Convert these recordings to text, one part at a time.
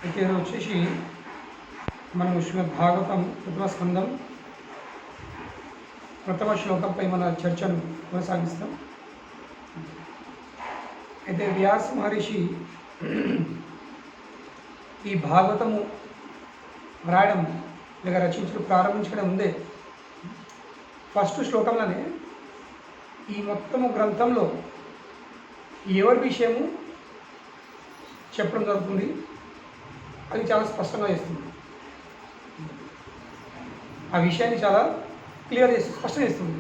అయితే వచ్చేసి మనం శ్రీమద్ భాగవతం ప్రథమ స్కందం ప్రథమ శ్లోకంపై మన చర్చను కొనసాగిస్తాం. అయితే వ్యాస మహర్షి ఈ భాగవతము రాయడం లేక రచించడం ప్రారంభించడం ఉందే ఫస్ట్ శ్లోకంలోనే ఈ మొత్తము గ్రంథంలో ఎవరి విషయము చెప్పడం జరుగుతుంది. అది చాలా స్పష్టంగా చేస్తుంది. ఆ విషయాన్ని చాలా క్లియర్ చేస్తుంది, స్పష్టం చేస్తుంది.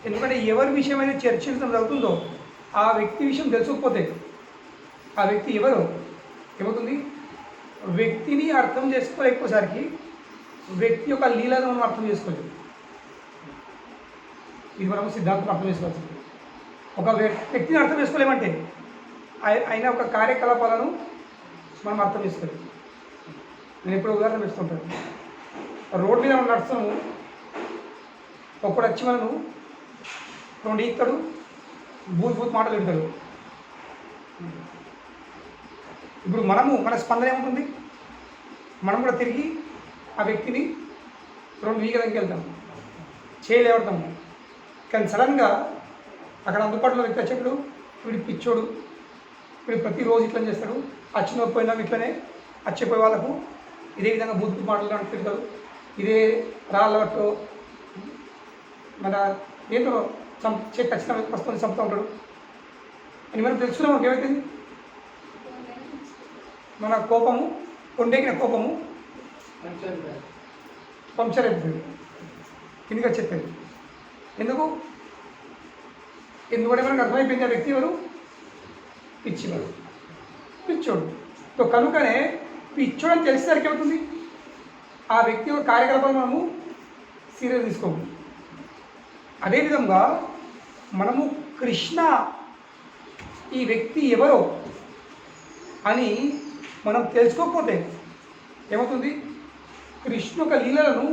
ఎందుకంటే ఎవరి విషయం అయితే చర్చించడం జరుగుతుందో ఆ వ్యక్తి విషయం తెలుసుకోకపోతే ఆ వ్యక్తి ఎవరో ఏమవుతుంది, వ్యక్తిని అర్థం చేసుకోలేకపోసరికి వ్యక్తి యొక్క లీలను మనం అర్థం చేసుకోలేదు. ఇది మనం సిద్ధాంతం అర్థం చేసుకోవచ్చు. ఒక వ్యక్తిని అర్థం చేసుకోలేమంటే ఆయన ఒక కార్యకలాపాలను మనం అర్థం చేసుకోలేదు. నేను ఎప్పుడు ఉదాహరణ ఇస్తుంటాను. రోడ్ మీద మనం నడుస్తాము, ఒకడు వచ్చి మనను రెండు ఈస్తాడు, బూత్ మాటలు పెడతాడు. ఇప్పుడు మన స్పందన ఏముంటుంది, మనం కూడా తిరిగి ఆ వ్యక్తిని రెండు వీగడానికి వెళ్తాం, చేయలేవడతాము. కానీ సడన్గా అక్కడ అందుబాటులో వ్యక్తి వచ్చేప్పుడు వీడు పిచ్చోడు, వీడు ప్రతిరోజు ఇట్లా చేస్తాడు, వచ్చిన పోయినా ఇట్లనే వచ్చిపోయే వాళ్ళకు ఇదే విధంగా బూత్ మాటలు పెడతారు, ఇదే రాళ్ళతో మన ఏంటో ఖచ్చితంగా వస్తుంది చంపుతూ ఉంటాడు అని మనం తెలుసుకున్నాం. మనకి ఏమవుతుంది, మన కోపము కొండెక్కిన కోపము పంక్చర్ అయిపోతుంది, కిందికి వచ్చేస్తుంది. ఎందుకంటే మనకు అర్థమైపోయింది ఆ వ్యక్తి ఎవరు, పిచ్చోడు. సో కనుకనే పిచ్చోడు అని తెలిసేసరికి ఏమవుతుంది, ఆ వ్యక్తి యొక్క కార్యకలాపాలు మనము సీరియస్ తీసుకోము. అదేవిధంగా మనము కృష్ణ ఈ వ్యక్తి ఎవరో అని మనం తెలుసుకోకపోతే ఏమవుతుంది, కృష్ణ యొక్క లీలలను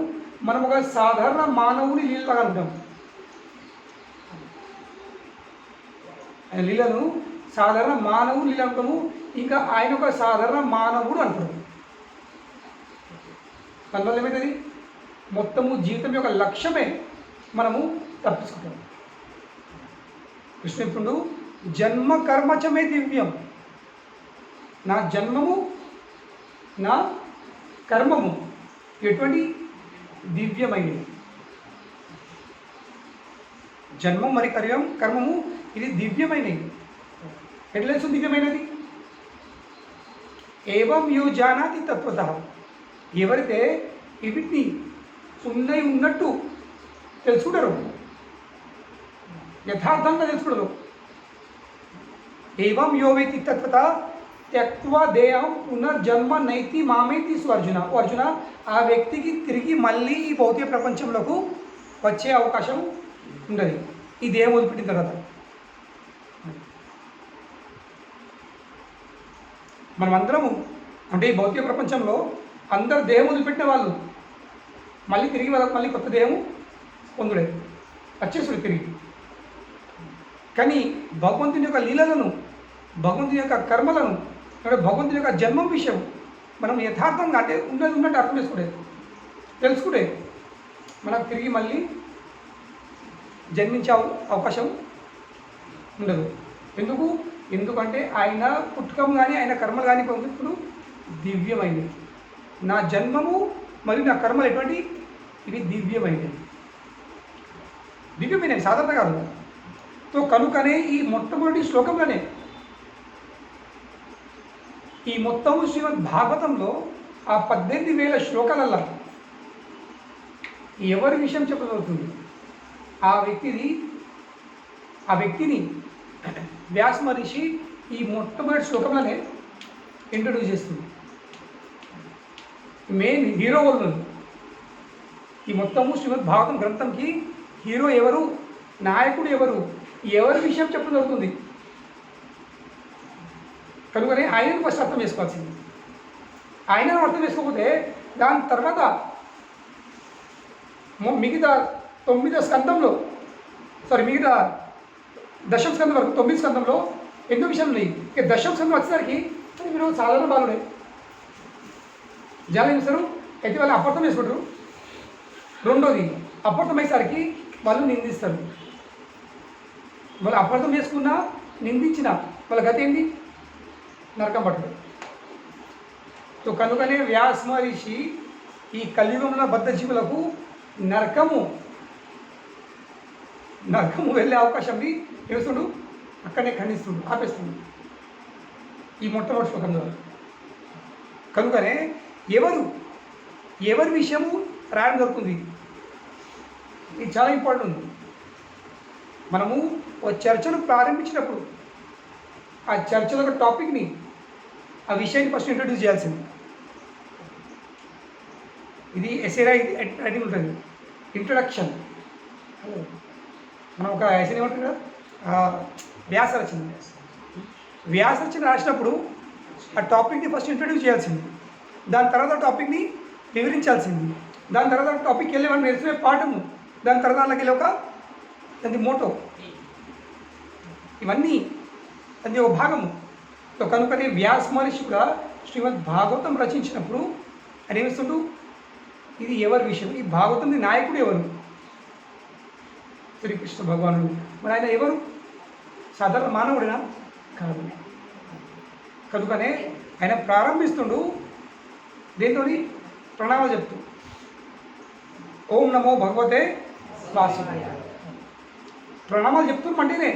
మనం ఒక సాధారణ మానవుని లీలలాగా అంటాం. ఆయన లీలను సాధారణ మానవుని లీల అంటాము, ఇంకా ఆయన ఒక సాధారణ మానవుడు అంటారు. దానివల్ల ఏమవుతుంది, మొత్తము జీవితం యొక్క లక్ష్యమే మనము తప్పించుకుంటాం. కృష్ణుడు జన్మ కర్మచమే దివ్యం, నా జన్మము నా కర్మము ఎటువంటి దివ్యమైనది. జన్మం మరి కర్మము ఇది దివ్యమైనది. ఎట్లా తెలుసు దివ్యమైనది, ఏవం యో జానాతి తత్వతః, ఎవరైతే వీటిని ఉన్నట్టు తెలుసుకుంటారు, యథార్థంగా తెలుసుకుంటారు. ఏవం యో వేతి తత్వతః త్యక్త్వా దేహం పునర్జన్మ నైతి మామేతి అర్జున. అర్జున, ఆ వ్యక్తికి తిరిగి మళ్ళీ ఈ భౌతిక ప్రపంచంలోకి వచ్చే అవకాశం ఉండదు ఈ దేహం వదిలిపెట్టిన తర్వాత. మనమందరము అంటే ఈ భౌతిక ప్రపంచంలో అందరు దేహం వదిలిపెట్టిన వాళ్ళు మళ్ళీ తిరిగి వాళ్ళకి మళ్ళీ కొత్త దేహము పొందుడే వచ్చేసుడు తిరిగి. కానీ భగవంతుని యొక్క లీలలను, భగవంతుని యొక్క కర్మలను, అంటే భగవంతుని యొక్క జన్మం విషయం మనం యథార్థంగా అంటే ఉన్నట్టు అర్థం తెలుసుకుంటే మనకు తిరిగి మళ్ళీ జన్మించే అవకాశం ఉండదు. ఎందుకంటే ఆయన పుట్టుకం కానీ ఆయన కర్మలు కానీ ఇప్పుడు దివ్యమైనవి. నా జన్మము మరియు నా కర్మలు ఎటువంటి ఇవి దివ్యమైనవి, సాధారణ కాదు. సో కనుకనే ఈ మొట్టమొదటి శ్లోకంలోనే ఈ మొత్తము శ్రీమద్ భాగవతంలో ఆ 18,000 శ్లోకాలల్లో ఎవరి విషయం చెప్పగలుగుతుంది, ఆ వ్యక్తిని వ్యాస మహర్షి ఈ మొట్టమొదటి శ్లోకంలోనే ఇంట్రడ్యూస్ చేస్తుంది. మెయిన్ హీరో వాళ్ళు ఈ మొత్తము శ్రీమద్ భాగవతం గ్రంథంకి హీరో ఎవరు, నాయకుడు ఎవరి విషయం చెప్పడం జరుగుతుంది. కనుకనే ఆయనను ఫస్ట్ అర్థం చేసుకోవాల్సింది. ఆయనను అర్థం చేసుకోకపోతే దాని తర్వాత మిగతా 9వ స్కందంలో మిగతా దశమ స్కందం వరకు 9 స్కందంలో ఎన్నో విషయాలు ఉన్నాయి. ఇక దశమ స్కందం వచ్చేసరికి మీరు సాధారణ బాలుడే, జనాలు ఏం చేస్తారు అయితే వాళ్ళు అపార్థం చేసుకుంటారు. రెండోది అపార్థం అయ్యేసరికి వాళ్ళు నిందిస్తారు. వాళ్ళు అపార్థం చేసుకున్నా నిందించిన వాళ్ళ గతి ఏంటి? నరకం పట్టదు. సో కనుకనే వ్యాస మహర్షి ఈ కలియుగంలో బద్ధజీవులకు నరకము వెళ్ళే అవకాశంని ఏడుస్తుడు అక్కడనే ఖండిస్తుడు, ఆపేస్తుడు ఈ మొట్టమొదటి శ్లోకం ద్వారా. కనుకనే ఎవరి విషయము రాయడం జరుగుతుంది. ఇది చాలా ఇంపార్టెంట్ ఉంది. మనము ఒక చర్చను ప్రారంభించినప్పుడు ఆ చర్చలో ఒక టాపిక్ని, ఆ విషయాన్ని ఫస్ట్ ఇంట్రడ్యూస్ చేయాల్సింది. ఇది ఎస్ఏ రైటింగ్ ఉంటుంది, ఇంట్రడక్షన్. మనం ఒక ఎస్ఏ ఏమంటుంది కదా, వ్యాస రచన రాసినప్పుడు ఆ టాపిక్ని ఫస్ట్ ఇంట్రడ్యూస్ చేయాల్సింది, దాని తర్వాత టాపిక్ని వివరించాల్సింది, దాని తర్వాత టాపిక్కి వెళ్ళి మనం నేర్చుకునే పాఠము, దాని తర్వాత దానికి వెళ్ళి దాని మోటో, ఇవన్నీ అది ఒక భాగము. కనుకనే వ్యాస మహర్షి కూడా శ్రీమద్ భాగవతం రచించినప్పుడు ఆయన ఏమిస్తుంటూ ఇది ఎవరి విషయం, ఈ భాగవతం నాయకుడు ఎవరు? శ్రీకృష్ణ భగవానుడు. మరి ఆయన ఎవరు? సాధారణ మానవుడినా? కాదు. కనుకనే ఆయన ప్రారంభిస్తుండు దేంతో? ప్రణామాలు చెప్తూ ఓం నమో భగవతే వాసుదేవాయ. ప్రణామాలు చెప్తున్నామంటేనే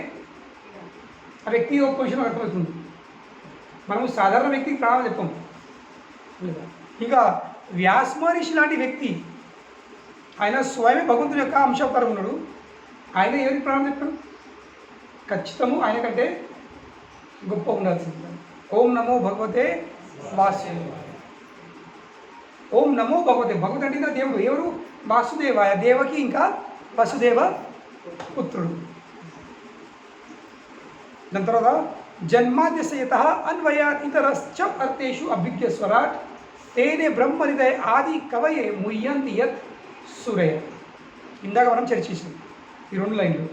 ఆ వ్యక్తి ఒక పొజిషన్ అర్థమవుతుంది. మనము సాధారణ వ్యక్తికి ప్రణామాలు చెప్పాము. ఇంకా వ్యాస మహర్షి లాంటి వ్యక్తి, ఆయన స్వయమే భగవంతుని యొక్క అంశావతారం ఉన్నాడు. ఆయన ఎవరికి ప్రణామం చెప్పాడు? ఖచ్చితము ఆయన కంటే గొప్ప ఉండాల్సింది. ఓం నమో భగవతే వాసుదేవాయ. ఓం నమో భగవతే. భగవతి అంటే ఇంకా దేవుడు. ఎవరు? వాసుదేవాయ. దేవకి ఇంకా వసుదేవ పుత్రుడు. దాని తర్వాత జన్మాద్యసయత అన్వయాత్ ఇతరశ్చ అర్థేషు అభిజ్ఞ స్వరాట్ తేనే బ్రహ్మహృదయ ఆది కవయే ముయ్యంతి యత్ సురయ. ఇందాక మనం చర్చించాం ఈ 2 లైన్లు.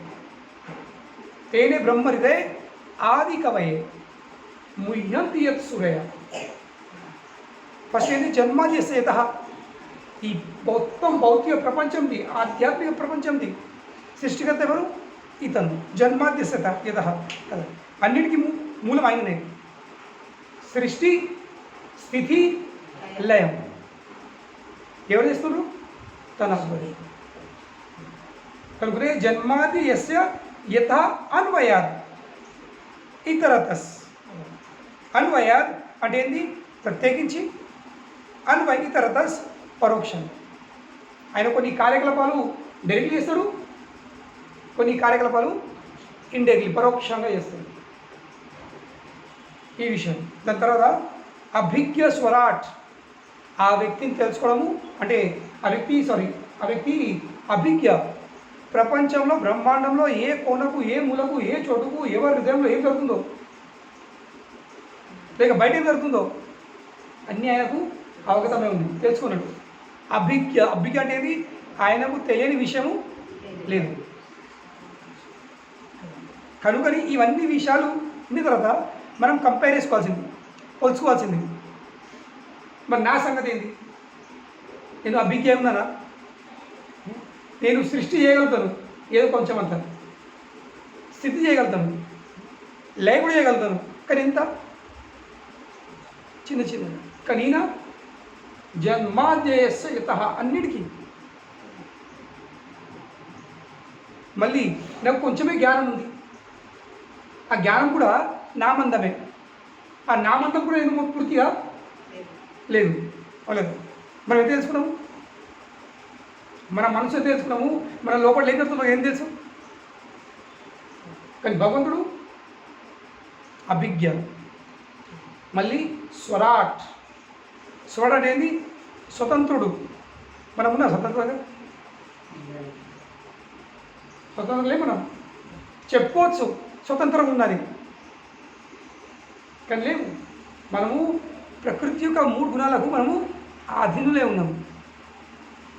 తేనే బ్రహ్మహృదయ ఆది కవయే ముయ్యంతి యత్ సురయ. ఫస్ట్ ఏంటి? జన్మాద్యసయత. ఈ మొత్తం భౌతిక ప్రపంచంది, ఆధ్యాత్మిక ప్రపంచంది సృష్టికర్త ఎవరు? ఇతను. జన్మాద్యసత యత కదా, అన్నిటికీ మూలం ఆయననే. సృష్టి, స్థితి, లయం ఎవరు చేస్తున్నారు? తన హస్బెండ్. కనుకనే జన్మాది యస్య యథ అన్వయాద్ ఇతరతస్. అన్వయాద్ అంటే ఏంది? ప్రత్యేకించి. అన్వయ ఇతరతస్ పరోక్షం. ఆయన కొన్ని కార్యకలాపాలు డైరెక్ట్లీ చేస్తాడు, కొన్ని కార్యకలాపాలు ఇండైరెక్ట్లీ పరోక్షంగా చేస్తాడు. ఈ విషయం. దాని తర్వాత అభిజ్ఞ స్వరాట్. ఆ వ్యక్తిని తెలుసుకోవడము అంటే ఆ వ్యక్తి అభిజ్ఞ. ప్రపంచంలో బ్రహ్మాండంలో ఏ కోణకు, ఏ మూలకు, ఏ చోటుకు, ఎవరి హృదయంలో ఏం జరుగుతుందో, లేక బయట ఏం జరుగుతుందో అన్నీ ఆయనకు అవగతమే ఉంది, తెలుసుకున్నాడు. అభిజ్ఞ అనేది ఆయనకు తెలియని విషయము లేదు. కనుకని ఇవన్నీ విషయాలు ఉన్న తర్వాత మనం కంపేర్ చేసుకోవాల్సింది, పోల్చుకోవాల్సింది. మరి నా సంగతి ఏంటి? నేను అభిజ్ఞ ఉన్నానా? నేను సృష్టి చేయగలుగుతాను, ఏదో కొంచెం అంత స్థితి చేయగలుగుతాను, లయ కూడా చేయగలుగుతాను, కానీ ఎంత చిన్న. కానీ ఈయన జన్మాద్యస్య యతః అన్నిటికీ. మళ్ళీ నాకు కొంచెమే జ్ఞానం ఉంది, ఆ జ్ఞానం కూడా నామందమే. ఆ నామందం కూడా నేను పూర్తిగా లేదు. అవలేదు. మనం ఏం తెలుసుకున్నాము? మన మనసు తెలుసుకున్నాము, మన లోపల ఏం తెలుసుకున్నాము, ఏం తెలుసు? కానీ భగవంతుడు అభిజ్ఞ. మళ్ళీ స్వరాట్. స్వరాట్ అనేది స్వతంత్రుడు. మనం ఉన్నా స్వతంత్రంగా? స్వతంత్రం మనం చెప్పుకోవచ్చు, స్వతంత్రం ఉన్నది, కానీ లేవు. మనము ప్రకృతి యొక్క 3 గుణాలకు మనము అధీనులే ఉన్నాము.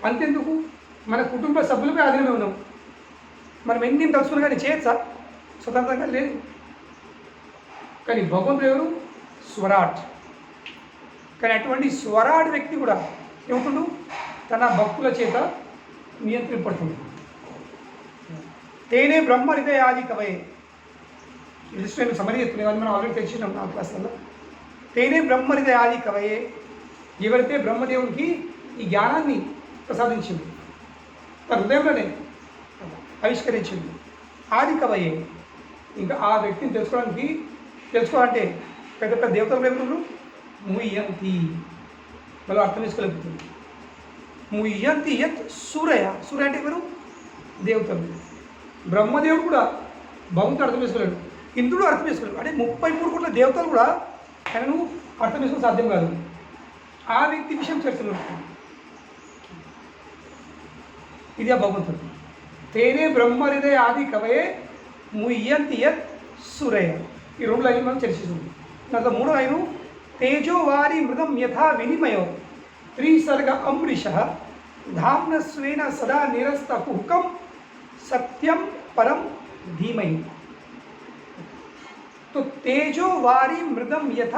అంతెందుకు, మన కుటుంబ సభ్యులపై అధీనమే ఉన్నాం. మనం ఎన్ని తలుచుకున్నా కానీ చేయొచ్చా? స్వతంత్రంగా లేదు. కానీ భగవంతుడు ఎవరు? స్వరాట్. కానీ అటువంటి స్వరాడు వ్యక్తి కూడా ఏమవుతుండు, తన భక్తుల చేత నియంత్రింపడుతుంది. తేనే బ్రహ్మ హృదయాది కవయే. జస్ట్ నేను సమరీ చెప్తున్నాను, అది మనం ఆల్రెడీ తెలిసినాం నా క్లాస్లో. తేనే బ్రహ్మ హృదయాది కవయే, ఎవరైతే బ్రహ్మదేవునికి ఈ జ్ఞానాన్ని ప్రసాదించింది, తన హృదయంలోనే ఆవిష్కరించింది. ఆది కవయే, ఇంకా ఆ వ్యక్తిని తెలుసుకోవాలంటే పెద్ద పెద్ద దేవతలు ఎవరు? ముయ్యంతి. వాళ్ళు అర్థం చేసుకోలేకపోతుంది. ముయ్యంతి యత్ సూరయ. సూర్య అంటే ఎవరు? దేవతలు. బ్రహ్మదేవుడు కూడా భగవంతుడు అర్థం చేసుకోలేడు, ఇంద్రుడు అర్థం చేసుకోలేడు. అంటే 33 కోట్ల దేవతలు కూడా ఆయనను అర్థం చేసుకోవడం సాధ్యం కాదు. ఆ వ్యక్తి విషయం చర్చలు. ఇది ఆ భగవంతుడు. తేనే బ్రహ్మ హృదయ ఆది కవయే ముయ్యంతి యత్ సూరయ. ఈ 2 లైన్లు మనం చర్చిస్తుంది. దాంట్లో 3వ లైను తేజో వారి మృదం యథా వినిమయో త్రిసర్గ అంబరీష ధామ్న స్వేన సదా నిరస్త కుహకం సత్యం పరం ధీమై. తో తేజో వారి మృదం యథ,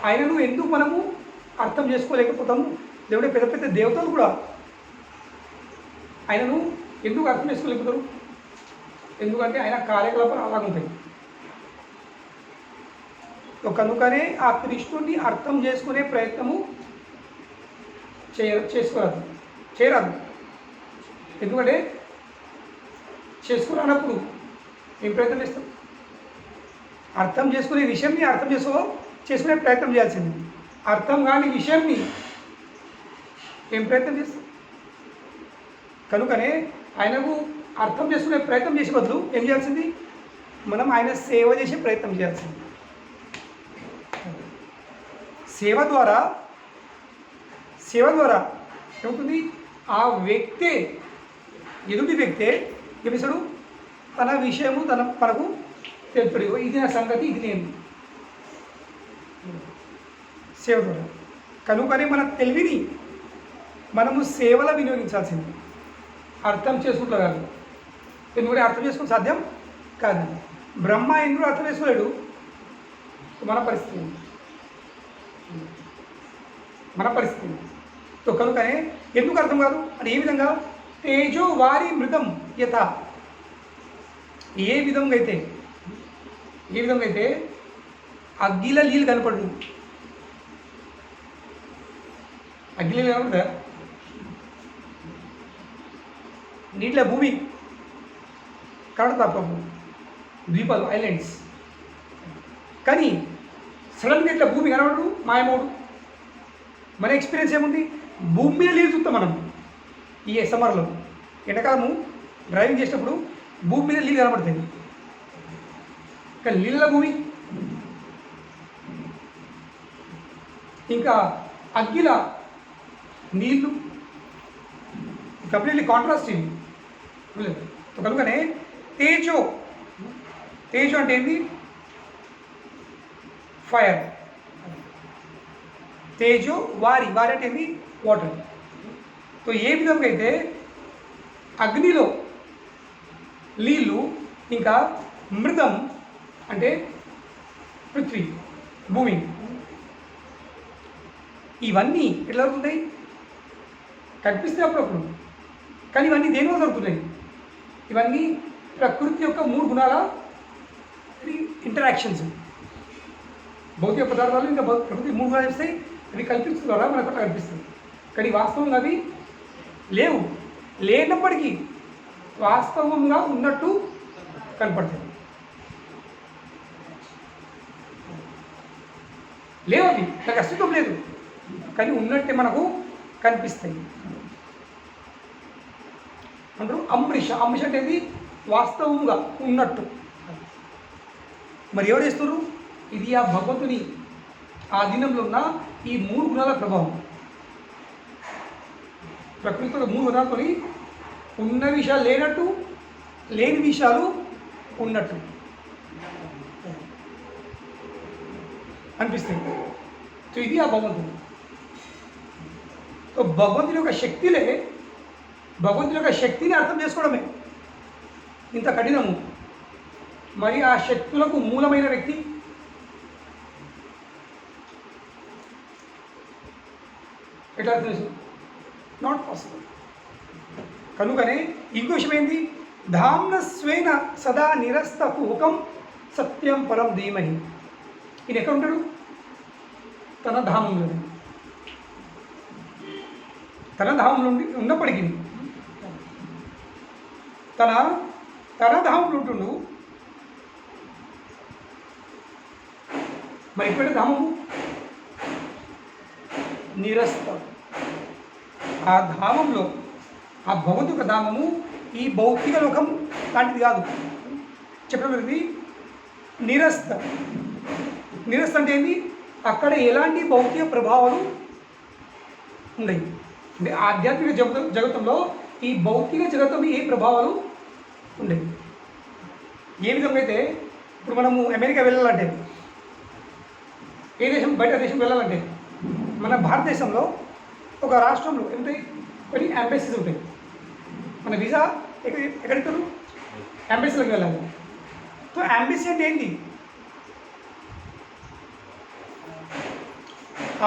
ఆయనను ఎందుకు మనము అర్థం చేసుకోలేకపోతాము? దేవుడే పెద్ద పెద్ద దేవతలు కూడా ఆయనను ఎందుకు అర్థం చేసుకోలేకపోతారు? ఎందుకంటే ఆయన కార్యకలాపాలు అలాగుంటాయి. కనుకనే ఆ కృష్ణుడిని అర్థం చేసుకునే ప్రయత్నము చేయరాదు. ఎందుకంటే చేసుకున్నప్పుడు ఏం ప్రయత్నం చేస్తాం? అర్థం చేసుకునే విషయంని అర్థం చేసుకునే ప్రయత్నం చేయాల్సింది. అర్థం కాని విషయంని ఏం ప్రయత్నం చేస్తాం? కనుకనే ఆయనకు అర్థం చేసుకునే ప్రయత్నం చేసే బదులు ఏం చేయాల్సింది? మనం ఆయన సేవ చేసే ప్రయత్నం చేయాల్సింది. సేవ ద్వారా ఏమవుతుంది? ఆ వ్యక్తే, ఎదుటి వ్యక్తే ఏమిస్తాడు? తన విషయము మనకు తెలుపుడు. ఇది నా సంగతి, ఇది నేను. సేవ ద్వారా. కనుకనే మన తెలివిని మనము సేవలో వినియోగించాల్సింది, అర్థం చేసుకుంటూ కాదు. ఎందుకంటే అర్థం చేసుకుని సాధ్యం కాదు. బ్రహ్మ ఇంద్రుడు అర్థం చేసుకోలేడు. మన పరిస్థితి సో కనుకనే ఎందుకు అర్థం కాదు అంటే ఏ విధంగా? తేజో వారి మృతం యథ, ఏ విధంగా అయితే అగ్గిల నీళ్ళు కనపడు. అగ్గిల కనపడదా? నీటిలో భూమి కనపడతా పాపం, ద్వీపాలు, ఐలాండ్స్. కానీ సడన్గా ఇట్లా భూమి కనబడు, మాయమోడు. మన ఎక్స్పీరియన్స్ ఏముంది? భూమి మీద నీళ్ళు చూస్తాం మనం. ఈ సమ్మర్లో ఎండాకాలము డ్రైవింగ్ చేసినప్పుడు భూమి మీద నీళ్ళు కనబడుతుంది. కానీ నీళ్ళ భూమి, ఇంకా అగ్గిల నీళ్ళు కంప్లీట్లీ కాంట్రాస్ట్ ఇవి. కనుకనే తేజో అంటే ఏంటి? ఫైర్. తేజో వారి అంటే ఏంటి? వాటర్. సో ఏ విధంగా అయితే అగ్నిలో నీళ్ళు, ఇంకా మృతం అంటే పృథ్వీ, భూమి, ఇవన్నీ ఎట్లా దొరుకుతాయి? కనిపిస్తాయి అప్పుడప్పుడు. కానీ ఇవన్నీ దేనివల్ల దొరుకుతున్నాయి? ఇవన్నీ ప్రకృతి యొక్క 3 గుణాల ఇంటరాక్షన్స్. భౌతిక పదార్థాలు ఇంకా ప్రకృతి 3 గుణాలు ఇస్తాయి. అవి కల్పిస్తున్నారా మనకు అట్లా కనిపిస్తుంది. కానీ వాస్తవంగా అవి లేనప్పటికీ వాస్తవంగా ఉన్నట్టు కనపడుతుంది. లేవు, అవి నాకు అస్తిత్వం లేదు, కానీ ఉన్నట్టే మనకు కనిపిస్తాయి. అంటారు అంబరీష. అంబరీష అంటే ఏంది? వాస్తవంగా ఉన్నట్టు. మరి ఎవరు చేస్తున్నారు? ఇది ఆ భగవంతుని ఆ దినంలో ఉన్న ఈ 3 గుణాల ప్రభావం. ప్రకృతిలో 3 గుణాలతో ఉన్న విషయాలు లేనట్టు, లేని విషయాలు ఉన్నట్టు అనిపిస్తాయి. సో ఇది ఆ భగవంతుడు. సో భగవంతుని యొక్క శక్తిని అర్థం చేసుకోవడమే ఇంత కఠినము. మరి ఆ శక్తులకు మూలమైన వ్యక్తి ఎట్లా తెలుసు? Not possible. కనుకనే ఇంకో విషయం ఏంటి? ధామ్న స్వేన సదా నిరస్త కుహకం సత్యం పరం ధీమహి. ఈయన ఎక్కడ ఉంటాడు? తన ధామంలో. తన ధామంలో ఉన్నప్పటికీ తన ధామంలో ఉంటుండు. మరి ఇక్కడ ధామము నిరస్త. ఆ ధామంలో, ఆ భగవంతుక ధామము ఈ భౌతిక లోకం లాంటిది కాదు. చెప్పడం నిరస్త. నిరస్త అంటే ఏంటి? అక్కడ ఎలాంటి భౌతిక ప్రభావాలు ఉన్నాయి. అంటే ఆధ్యాత్మిక జగతంలో ఈ భౌతిక జగత్తులో ఏ ప్రభావాలు ఉండేవి. ఏ విధంగా అయితే ఇప్పుడు మనము అమెరికా వెళ్ళాలంటే, ఏ దేశం బయట దేశం వెళ్ళాలంటే, మన భారతదేశంలో ఒక రాష్ట్రంలో ఏమిటాయి? కొన్ని ఎంబసీస్ ఉంటాయి. మన వీసా ఎక్కడికి ఎంబసీలోకి వెళ్ళాలి. సో ఎంబసీ అంటే ఏంటి?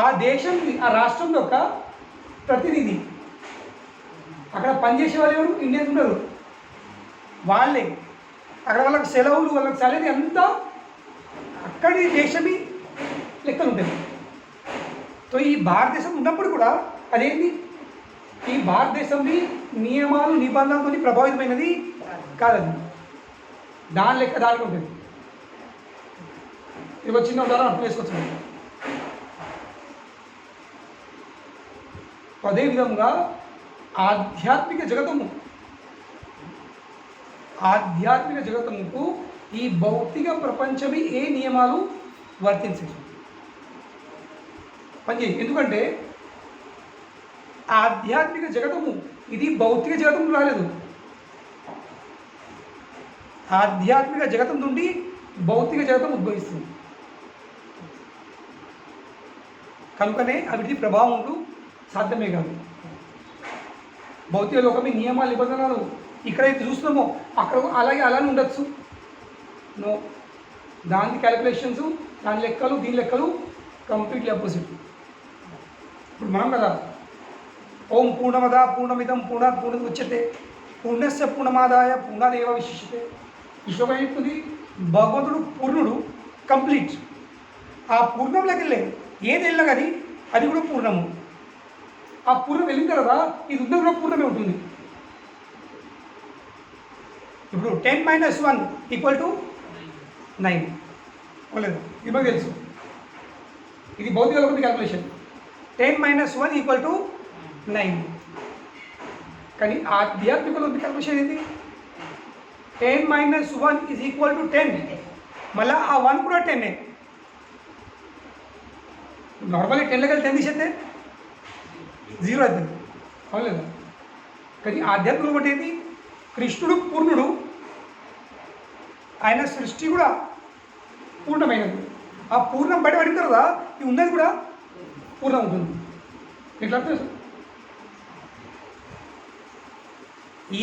ఆ దేశం, ఆ రాష్ట్రం యొక్క ప్రతినిధి. అక్కడ పనిచేసే వాళ్ళు ఎవరు? ఇండియన్స్ ఉండరు, వాళ్ళే. అక్కడ వాళ్ళకి సెలవులు, వాళ్ళకి సాలరీ అంతా అక్కడి దేశమే లెక్కలు ఉంటాయి. సో ఈ భారతదేశం ఉన్నప్పుడు కూడా అదేంటి? ఈ భారతదేశంని నియమాలు నిబంధనలతో ప్రభావితమైనది కాదది. దాని లెక్క దానికి ఉంటుంది. ఇది చిన్న ఉదాహరణ అర్థం చేసుకోవచ్చు. అదేవిధంగా ఆధ్యాత్మిక జగతముకు ఈ భౌతిక ప్రపంచమే ఏ నియమాలు వర్తించవు. పనిచేయి. ఎందుకంటే ఆధ్యాత్మిక జగతము ఇది భౌతిక జగతం రాలేదు. ఆధ్యాత్మిక జగతం నుండి భౌతిక జగతం ఉద్భవిస్తుంది. కనుకనే అవిటి ప్రభావం సాధ్యమే కాదు. భౌతిక లోకమే నియమాలు నిబంధనలు ఇక్కడైతే చూస్తున్నామో అక్కడ అలానే ఉండొచ్చు. నో, దాని క్యాలిక్యులేషన్స్, దాని లెక్కలు, దీని లెక్కలు కంప్లీట్లీ అపోజిట్. ఇప్పుడు మనం కదా ఓం పూర్ణమద పూర్ణమిదం పూర్ణాత్ పూర్ణం ఉచ్యతే పూర్ణస్య పూర్ణమాదాయ పూర్ణాదేవ విశిష్యతే. విశ్వకం చెప్తుంది భగవంతుడు పూర్ణుడు, కంప్లీట్. ఆ పూర్ణంలోకి వెళ్ళే ఏది వెళ్ళినా కానీ అది కూడా పూర్ణము. ఆ పూర్ణం వెళ్ళిన తర్వాత ఇది ఉన్న కూడా పూర్ణమే ఉంటుంది. ఇప్పుడు 10 - 1 = 9 లేదు, ఇది మనకు తెలుసు. ఇది భౌతిక లోకం క్యాల్కులేషన్. 10 - 1 = 9. కానీ ఆధ్యాత్మిక లోకం క్యాల్కులేషన్ ఏంటి? 10 - 1 = 10. మళ్ళీ ఆ 1 కూడా 10. నార్మల్గా 10 లెక్కలు 10 తీసేస్తే 0 అవుతుంది, అవును. కానీ ఆధ్యాత్మిక ఒకటి ఏంటి? కృష్ణుడు పూర్ణుడు, ఆయన సృష్టి కూడా పూర్ణమైనది. ఆ పూర్ణం బయటపడిన తర్వాత ఇది ఉన్నది కూడా పూర్ణం ఉంటుంది. ఎట్లా తెలుసు?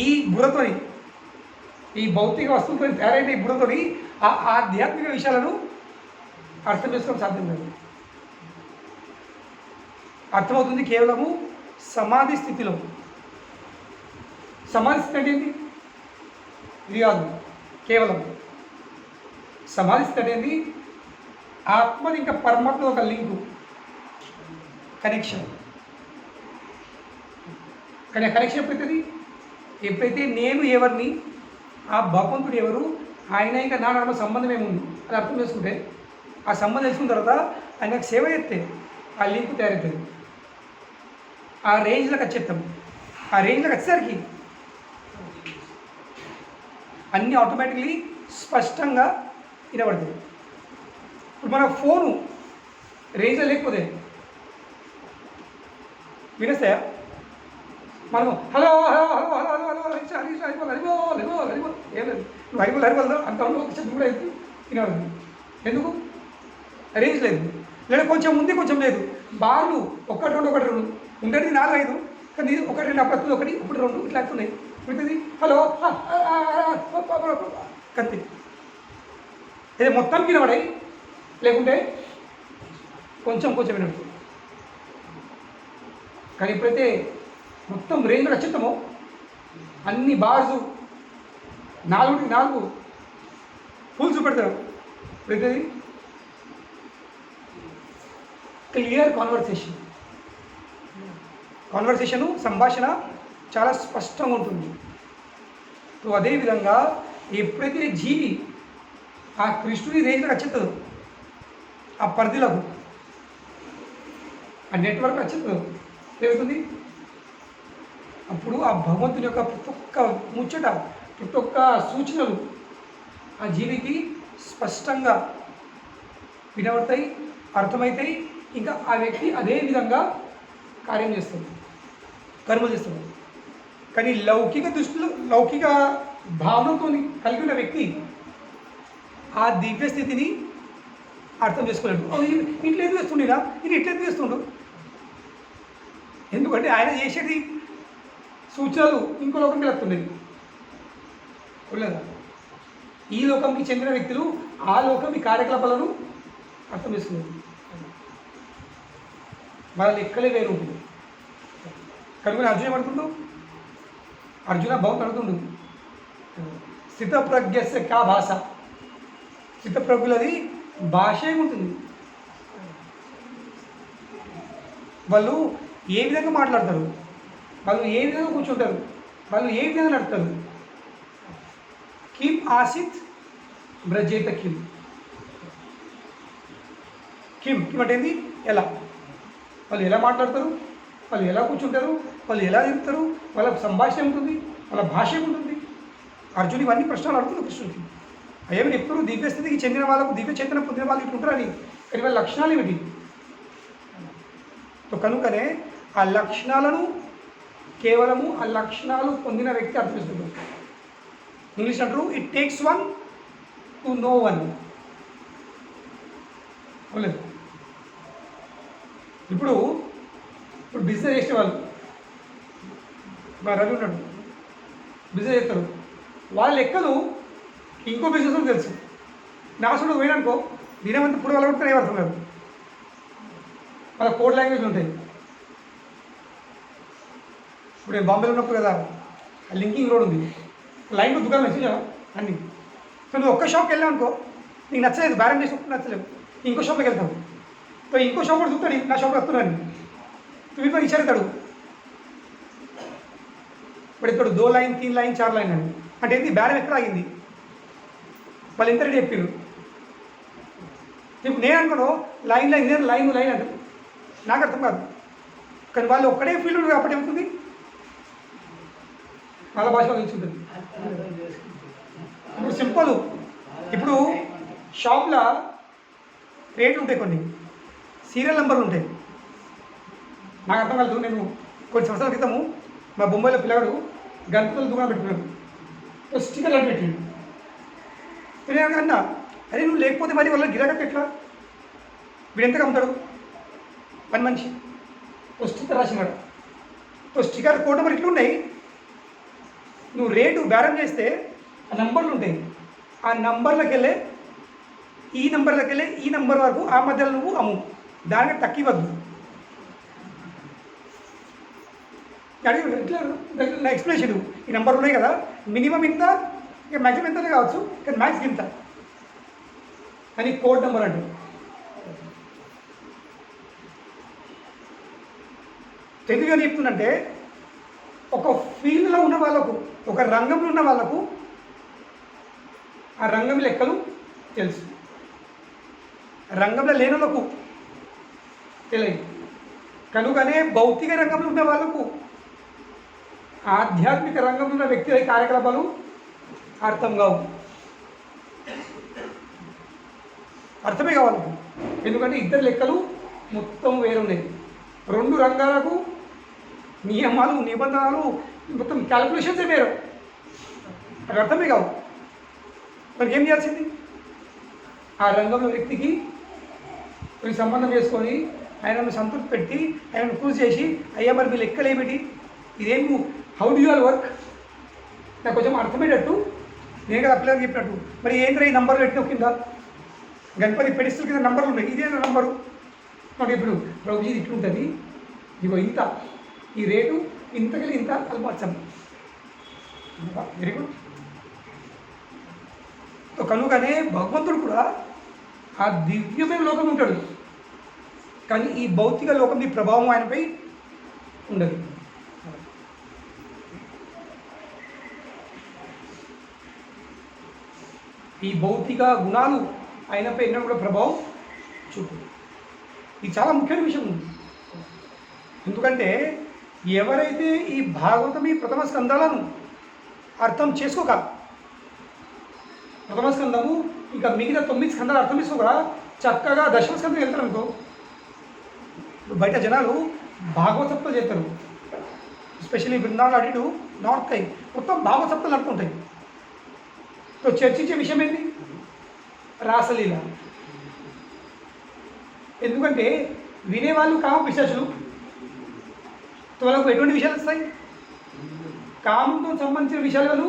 ఈ బుర్రతోని, ఈ భౌతిక వస్తువులతో తయారైన ఈ బుర్రతోని ఆ ఆధ్యాత్మిక విషయాలను అర్థం చేసుకోవడం సాధ్యం లేదు. అర్థమవుతుంది కేవలము సమాధి స్థితిలో. సమాధి స్థితి అంటే ఏంటి? ఇది కాదు, కేవలం సమాధి స్థితి అనేది ఆత్మది ఇంకా పరమాత్మ ఒక లింకు, కనెక్షన్. కానీ ఆ కనెక్షన్ ఎప్పుడైతే నేను ఎవరిని, ఆ భగవంతుడు ఎవరు, ఆయన ఇంకా నా నడుమ సంబంధం ఏముంది అని అర్థం చేసుకుంటే, ఆ సంబంధం చేసుకున్న తర్వాత ఆయనకు సేవ చేస్తే ఆ లింక్ తయారవుతుంది. ఆ రేంజ్లోకి వచ్చేస్తాం. ఆ రేంజ్లోకి వచ్చేసరికి అన్నీ ఆటోమేటిక్లీ స్పష్టంగా వినబడుతుంది. ఇప్పుడు మన ఫోను రేంజ్లో లేకపోతే వినేస్తాయా? మనం hello hello hello hello hello hello Haribol Haribol Haribol Haribol ఏం లేదు. నువ్వు హరిబోల్ హరిబోల్ అంత శబ్దం కూడా అయితే వినబడుతుంది. ఎందుకు? రేంజ్ లేదు. లేదా కొంచెం ఉంది, కొంచెం లేదు. బార్లు 1 2 1 2 ఉండేది 4 5, కానీ 1 2 అప్పుడు 1 ఇప్పుడు 2 ఇట్లా అవుతున్నాయి. మిగతాది హలో కంతి. ఇది మొత్తానికి వినబడాయి, లేకుంటే కొంచెం వినబడు. కానీ ఎప్పుడైతే మొత్తం రేంజ్ నచ్చుతామో అన్ని బార్సు 4కి 4 ఫుల్ చూపెడతారు. ప్రతిదీ క్లియర్ కాన్వర్సేషను సంభాషణ చాలా స్పష్టంగా ఉంటుంది. సో అదేవిధంగా ఎప్పుడైతే జీవి ఆ కృష్ణుని రేంజ్లో నచ్చుతుందో, ఆ పరిధిలకు ఆ నెట్వర్క్ నచ్చుతుందో ఏమవుతుంది, అప్పుడు ఆ భగవంతుని యొక్క ప్రతి ఒక్క ముచ్చట, ప్రతి ఒక్క సూచనలు ఆ జీవికి స్పష్టంగా వినబడతాయి, అర్థమవుతాయి. ఇంకా ఆ వ్యక్తి అదే విధంగా కార్యం చేస్తుంది, కర్మలు చేస్తుంది. కానీ లౌకిక దృష్టిలో లౌకిక భావనతో కలిగి ఉన్న వ్యక్తి ఆ దివ్య స్థితిని అర్థం చేసుకోలేడు. ఇట్లా ఎందుకు వేస్తుండేనా, ఇది ఇట్లా ఎందుకు వేస్తుండు, ఎందుకంటే ఆయన చేసేది సూచనలు ఇంకో లోకంకి వెళ్తుండేది లేదా. ఈ లోకంకి చెందిన వ్యక్తులు ఆ లోకం కార్యకలాపాలను అర్థం చేసుకున్నారు. వాళ్ళ లెక్కలే వేరు ఉంటుంది. కనుక అర్జున ఏమడుతుండు, అర్జున భవన్ అడుగుతుండు, స్థితప్రజ్ఞస్య కా భాష, స్థితప్రజ్ఞులది భాష ఏముంటుంది, వాళ్ళు ఏ విధంగా మాట్లాడతారు, వాళ్ళు ఏ విధంగా కూర్చుంటారు, వాళ్ళు ఏ విధంగా నడుపుతారు. Kim Asit బ్రజేత Kim, Kim Kim అంటే ఏంది, ఎలా, వాళ్ళు ఎలా మాట్లాడతారు, వాళ్ళు ఎలా కూర్చుంటారు, వాళ్ళు ఎలా తిరుగుతారు, వాళ్ళ సంభాషణ ఉంటుంది, వాళ్ళ భాష ఉంటుంది. అర్జున్ ఇవన్నీ ప్రశ్నలు అడుగుతుంది కృష్ణుడికి. అయ్యా మీరు ఎప్పుడు దివ్యస్థితికి చెందిన వాళ్ళకు, దివ్య చైతన్యం పొందిన వాళ్ళు ఇట్లా ఉంటారని, కానీ వాళ్ళ లక్షణాలు ఏమిటి. కనుకనే ఆ లక్షణాలను కేవలము ఆ లక్షణాలు పొందిన వ్యక్తి అర్థం చేసుకుంటారు. ఇంగ్లీష్ అంటారు it takes one to know one. అవులేదు, ఇప్పుడు బిజినెస్ చేసే వాళ్ళు మా రవి ఉన్నాడు, బిజినెస్ చేస్తారు, వాళ్ళ లెక్కలు ఇంకో బిజినెస్ తెలుసు. నా అసలు పోయిననుకో దీనమంతా ఇప్పుడు వాళ్ళు కొట్టుకుని ఏమర్థం కాదు. వాళ్ళ కోడ్ లాంగ్వేజ్ ఉంటాయి. ఇప్పుడు నేను బాంబేలో ఉన్నప్పుడు కదా లింకింగ్ రోడ్ ఉంది, లైన్లో దుకాణం వచ్చినా అన్నీ. సో నువ్వు ఒక్క షాప్కి వెళ్ళావు అనుకో, నీకు నచ్చలేదు, బేరం చేసి నచ్చలేదు, ఇంకో షాప్కి వెళ్తావు. సో ఇంకో షాప్ కూడా చూస్తాడు, నా షాప్కి వస్తున్నాను నువ్వు ఇప్పుడు ఇచ్చారు. ఇప్పుడు ఇక్కడ 2 లైన్ 3 లైన్ 4 లైన్ అని అంటే ఏంటి, బేరం ఎక్కడ ఆగింది, వాళ్ళు ఎంత రెడీ చెప్పారు. ఇప్పుడు నేను అనుకోను లైన్ నేను లైన్ అంటే నాకు అర్థం కాదు, కానీ వాళ్ళు ఒక్కడే ఫీల్డ్ కాబట్టి ఏమవుతుంది, వాళ్ళ భాషలో నిల్చుంటుంది. ఇప్పుడు సింపుల్, ఇప్పుడు షాప్లో రేట్లు ఉంటాయి, కొన్ని సీరియల్ నెంబర్లు ఉంటాయి. నాకు అర్థం కాదు. నేను కొన్ని సంవత్సరాల క్రితము మా బొంబాయిలో పిల్లగాడు గణపతుల దుకాణం పెట్టుకున్నాడు, స్టిక్కర్లు అని పెట్టిండు. నేను అన్నా అరే నువ్వు లేకపోతే మరి వాళ్ళ గిరాకీ ఎట్లా, వీడు ఎంతగా అమ్ముతాడు, పని మనిషి స్టిక్కర్ రాసినాడు. స్టిక్కర్ కోట మరి ఇట్లా ఉన్నాయి, నువ్వు రేటు బేరం చేస్తే ఆ నంబర్లు ఉంటాయి, ఆ నంబర్లకు వెళ్ళే ఈ నంబర్లకు వెళ్ళే ఈ నంబర్ వరకు ఆ మధ్యలో నువ్వు అమ్ము, దానికి తక్కువద్దు. ఇట్లా నా ఎక్స్ప్లెనేషన్, ఈ నెంబర్ ఉన్నాయి కదా మినిమం ఇంత, ఇక మ్యాక్సిమం ఎంతనే కావచ్చు, కానీ మ్యాక్స్ ఇంత అని కోడ్ నెంబర్ అంటారు. తెలుగుగా చెప్తుందంటే ఒక ఫీల్డ్లో ఉన్న వాళ్ళకు, ఒక రంగంలో ఉన్న వాళ్ళకు ఆ రంగం లెక్కలు తెలుసు, రంగంలో లేని వాళ్ళకు తెలియదు. కనుకనే భౌతిక రంగంలో ఉన్న వాళ్ళకు ఆధ్యాత్మిక రంగంలో ఉన్న వ్యక్తి కార్యకలాపాలు అర్థం కావు, అర్థమే కావాలి. ఎందుకంటే ఇద్దరు లెక్కలు మొత్తం వేరున్నాయి. 2 రంగాలకు నియమాలు నిబంధనలు మొత్తం క్యాలిక్యులేషన్సే వేరు, అది అర్థమే కావు. మనకి ఏం చేయాల్సింది, ఆ రంగంలో వ్యక్తికి కొన్ని సంబంధం చేసుకొని ఆయనను సంతృప్తి పెట్టి ఆయనను పూజ చేసి, అయ్యా మరి మీ లెక్కలు ఏమిటి, ఇదేం హౌ డూ యువర్ వర్క్, నాకు కొంచెం అర్థమయ్యేటట్టు నేను కదా పిల్లలు చెప్పినట్టు, మరి ఏంద్రా ఈ నంబర్లు పెట్టిన కింద గణపతి పెడిస్టల్ కింద నంబర్లు ఉన్నాయి, ఇదే నంబరు. మాకు ఇప్పుడు ప్రభుజీ ఇట్లుంటుంది, ఇగో ఇంత ఈ రేటు ఇంతకెళ్ళి ఇంత కలపచ్చాము. Very good. కనుకనే భగవంతుడు కూడా ఆ దివ్యమైన లోకం ఉంటాడు, కానీ ఈ భౌతిక లోకం నీ ప్రభావం ఆయనపై ఉండదు. ఈ భౌతిక గుణాలు ఆయనపై ఎన్నో కూడా ప్రభావం చూపు. ఇది చాలా ముఖ్యమైన విషయం. ఎందుకంటే ఎవరైతే ఈ భాగవతం ఈ ప్రథమ స్కందాలను అర్థం చేసుకోక, ప్రథమ స్కందము ఇంకా మిగతా 9 స్కందాలు అర్థం చేసుకోక చక్కగా దశమ స్కందం వెళ్తారు అనుకో, బయట జనాలు భాగవత సప్తాలు చేస్తారు. ఎస్పెషల్లీ బృందాలు అడిడు నార్త్ కై మొత్తం భాగవత సప్తాలు నడుపుతుంటాయి. సో చర్చించే విషయం ఏంటి? రాసలీల. ఎందుకంటే వినేవాళ్ళు కామ పిశాచులు, వాళ్ళకు ఎటువంటి విషయాలు వస్తాయి? కామంతో సంబంధించిన విషయాలు వాళ్ళు